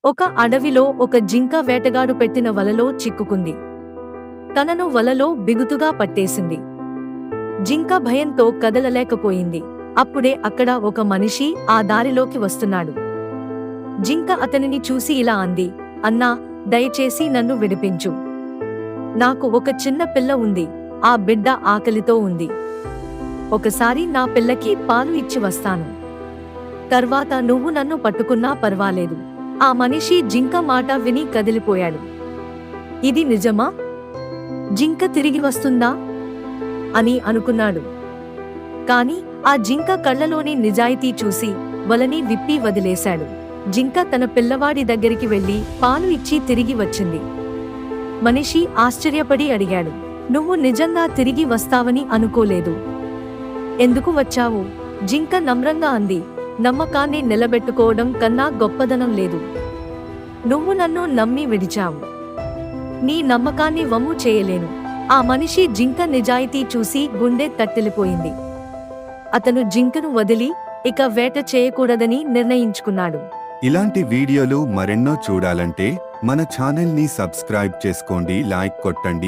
ఒక అడవిలో ఒక జింక వేటగాడు పెట్టిన వలలో చిక్కుకుంది. తనను వలలో బిగుతుగా పట్టేసింది. జింక భయంతో కదలలేకపోయింది. అప్పుడే అక్కడ ఒక మనిషి ఆ దారిలోకి వస్తున్నాడు. జింక అతనిని చూసి ఇలా అంది, అన్నా, దయచేసి నన్ను విడిపించు. నాకు ఒక చిన్న పిల్ల ఉంది. ఆ బిడ్డ ఆకలితో ఉంది. ఒకసారి నా పిల్లకి పాలు ఇచ్చి వస్తాను. తర్వాత నువ్వు నన్ను పట్టుకున్నా పర్వాలేదు. ఆ మనిషి జింక మాట విని కదిలిపోయాడు. ఇది నిజమా? జింక తిరిగి వస్తుందా అని అనుకున్నాడు. కాని ఆ జింక కళ్ళలోని నిజాయితీ చూసి వలని విప్పి వదిలేశాడు. జింక తన పిల్లవాడి దగ్గరికి వెళ్లి పాలు ఇచ్చి తిరిగి వచ్చింది. మనిషి ఆశ్చర్యపడి అడిగాడు, నువ్వు నిజంగా తిరిగి వస్తావని అనుకోలేదు. ఎందుకు వచ్చావు? జింక నమ్రంగా అంది, నమ్మకాన్ని నిలబెట్టుకోవడం కన్నా గొప్పదనం లేదు. నువ్వు నన్ను నమ్మి విడిచావు. నీ నమ్మకాన్ని వమ్ము చేయలేను. ఆ మనిషి జింక నిజాయితీ చూసి గుండె తట్టిల్లిపోయింది. అతను జింకను వదిలి ఇక వేట చేయకూడదని నిర్ణయించుకున్నాడు. ఇలాంటి వీడియోలు మరెన్నో చూడాలంటే మన ఛానల్ ని సబ్స్క్రైబ్ చేసుకోండి, లైక్ కొట్టండి.